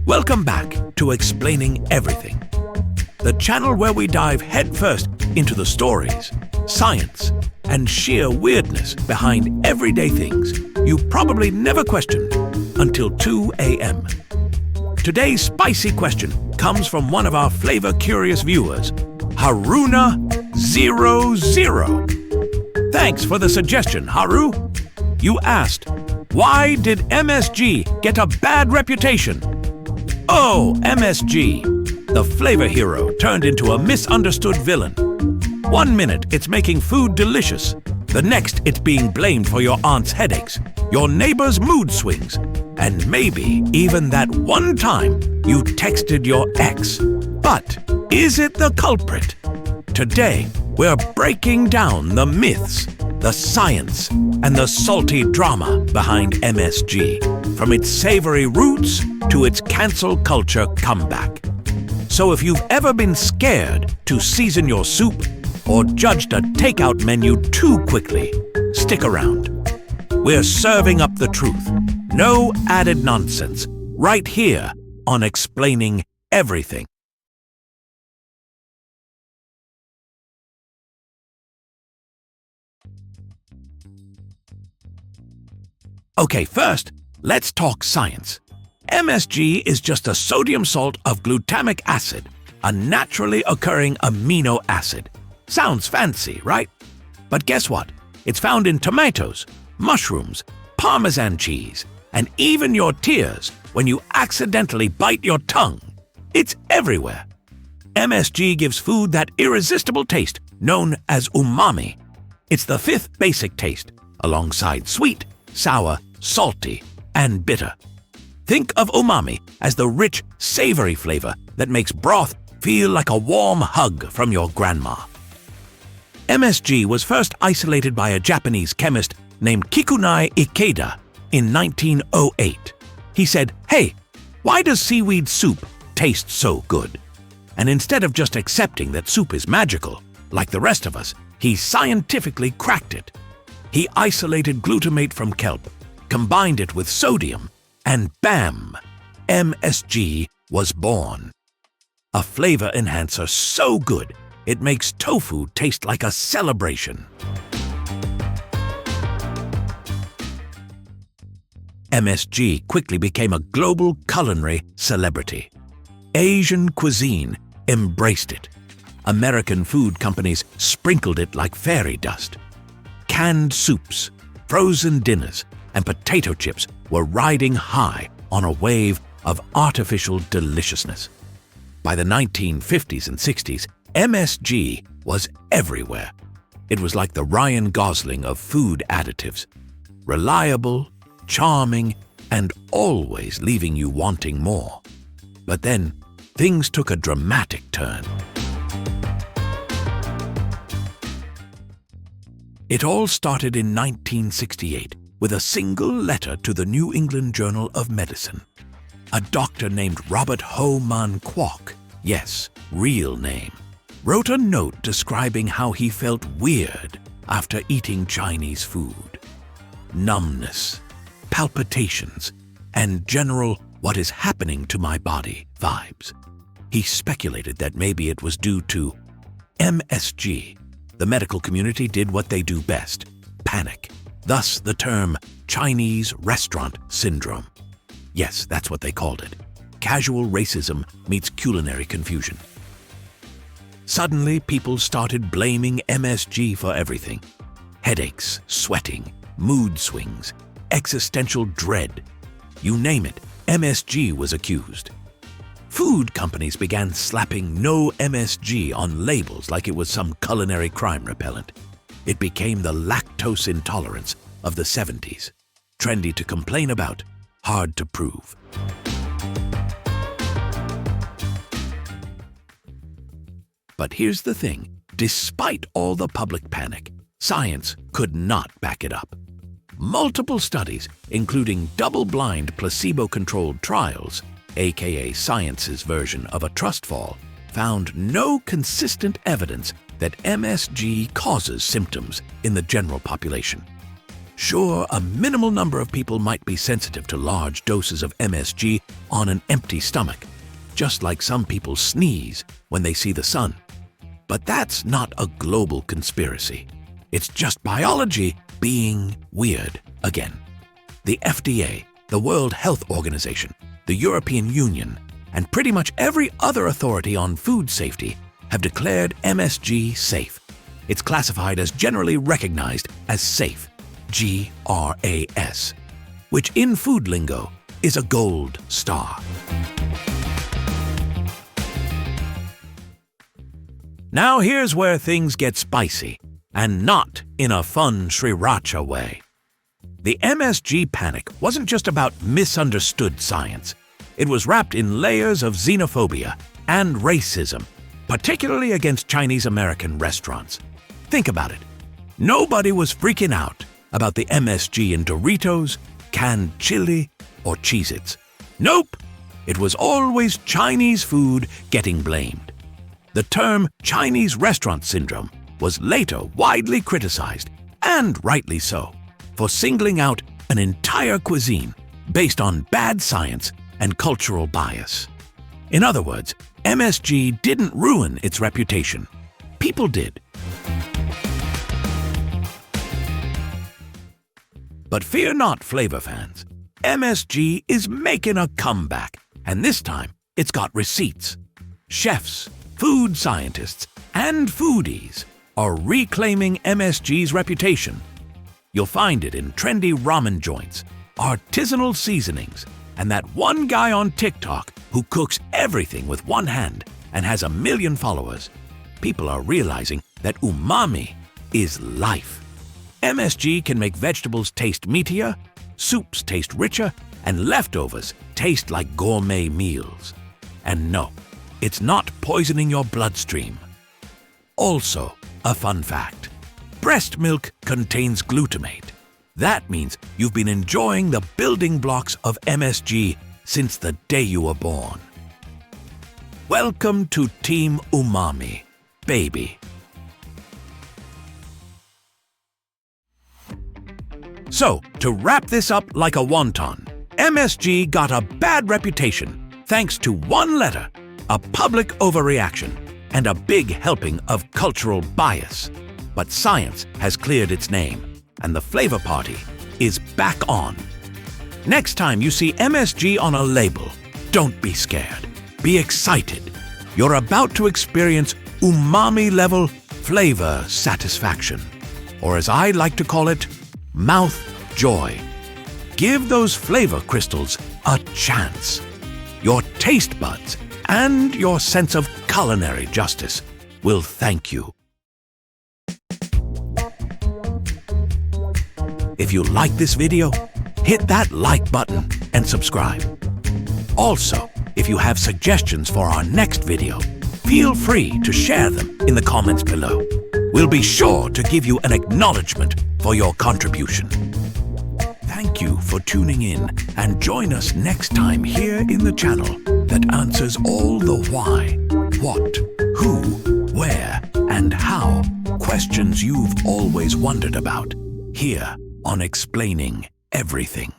Welcome back to Explaining Everything, the channel where we dive headfirst into the stories, science, and sheer weirdness behind everyday things you probably never questioned until 2 a.m. Today's spicy question comes from one of our flavor-curious viewers, Haruna00. Thanks for the suggestion, Haru. You asked, why did MSG get a bad reputation? Oh, MSG, the flavor hero turned into a misunderstood villain. 1 minute it's making food delicious, the next it's being blamed for your aunt's headaches, your neighbor's mood swings, and maybe even that one time you texted your ex. But is it the culprit? Today, we're breaking down the myths, the science, and the salty drama behind MSG, from its savory roots to its cancel culture comeback. So if you've ever been scared to season your soup or judged a takeout menu too quickly, stick around. We're serving up the truth. No added nonsense, right here on Explaining Everything. Okay, first, let's talk science. MSG is just a sodium salt of glutamic acid, a naturally occurring amino acid. Sounds fancy, right? But guess what? It's found in tomatoes, mushrooms, Parmesan cheese, and even your tears when you accidentally bite your tongue. It's everywhere. MSG gives food that irresistible taste known as umami. It's the fifth basic taste, alongside sweet, sour, salty, and bitter. Think of umami as the rich, savory flavor that makes broth feel like a warm hug from your grandma. MSG was first isolated by a Japanese chemist named Kikunai Ikeda in 1908. He said, "Hey, why does seaweed soup taste so good?" And instead of just accepting that soup is magical, like the rest of us, he scientifically cracked it. He isolated glutamate from kelp, combined it with sodium, and bam! MSG was born. A flavor enhancer so good, it makes tofu taste like a celebration. MSG quickly became a global culinary celebrity. Asian cuisine embraced it. American food companies sprinkled it like fairy dust. Canned soups, frozen dinners, and potato chips were riding high on a wave of artificial deliciousness. By the 1950s and 60s, MSG was everywhere. It was like the Ryan Gosling of food additives. Reliable, charming, and always leaving you wanting more. But then, things took a dramatic turn. It all started in 1968 with a single letter to the New England Journal of Medicine. A doctor named Robert Ho-Man Kwok, yes, real name, wrote a note describing how he felt weird after eating Chinese food. Numbness, palpitations, and general "what is happening to my body" vibes. He speculated that maybe it was due to MSG. The medical community did what they do best, panic. Thus the term Chinese restaurant syndrome. Yes, that's what they called it. Casual racism meets culinary confusion. Suddenly, people started blaming MSG for everything. Headaches, sweating, mood swings, existential dread. You name it, MSG was accused. Food companies began slapping "no MSG" on labels like it was some culinary crime repellent. It became the lactose intolerance of the 70s. Trendy to complain about, hard to prove. But here's the thing, despite all the public panic, science could not back it up. Multiple studies, including double-blind placebo-controlled trials, a.k.a. science's version of a trust fall, found no consistent evidence that MSG causes symptoms in the general population. Sure, a minimal number of people might be sensitive to large doses of MSG on an empty stomach, just like some people sneeze when they see the sun. But that's not a global conspiracy. It's just biology being weird again. The FDA, the World Health Organization, the European Union, and pretty much every other authority on food safety have declared MSG safe. It's classified as generally recognized as safe, GRAS, which in food lingo is a gold star. Now here's where things get spicy, and not in a fun sriracha way. The MSG panic wasn't just about misunderstood science. It was wrapped in layers of xenophobia and racism, particularly against Chinese American restaurants. Think about it. Nobody was freaking out about the MSG in Doritos, canned chili, or Cheez-Its. Nope, it was always Chinese food getting blamed. The term Chinese restaurant syndrome was later widely criticized, and rightly so, for singling out an entire cuisine based on bad science and cultural bias. In other words, MSG didn't ruin its reputation. People did. But fear not, flavor fans. MSG is making a comeback, and this time it's got receipts. Chefs, food scientists, and foodies are reclaiming MSG's reputation. You'll find it in trendy ramen joints, artisanal seasonings, and that one guy on TikTok who cooks everything with one hand and has 1 million followers. People are realizing that umami is life. MSG can make vegetables taste meatier, soups taste richer, and leftovers taste like gourmet meals. And no, it's not poisoning your bloodstream. Also, a fun fact. Breast milk contains glutamate. That means you've been enjoying the building blocks of MSG since the day you were born. Welcome to Team Umami, baby. So, to wrap this up like a wonton, MSG got a bad reputation thanks to one letter, a public overreaction, and a big helping of cultural bias. But science has cleared its name, and the flavor party is back on. Next time you see MSG on a label, don't be scared. Be excited. You're about to experience umami-level flavor satisfaction, or as I like to call it, mouth joy. Give those flavor crystals a chance. Your taste buds and your sense of culinary justice will thank you. If you like this video, hit that like button and subscribe. Also, if you have suggestions for our next video, feel free to share them in the comments below. We'll be sure to give you an acknowledgement for your contribution. Thank you for tuning in, and join us next time here in the channel that answers all the why, what, who, where, and how questions you've always wondered about, here on Explaining Everything.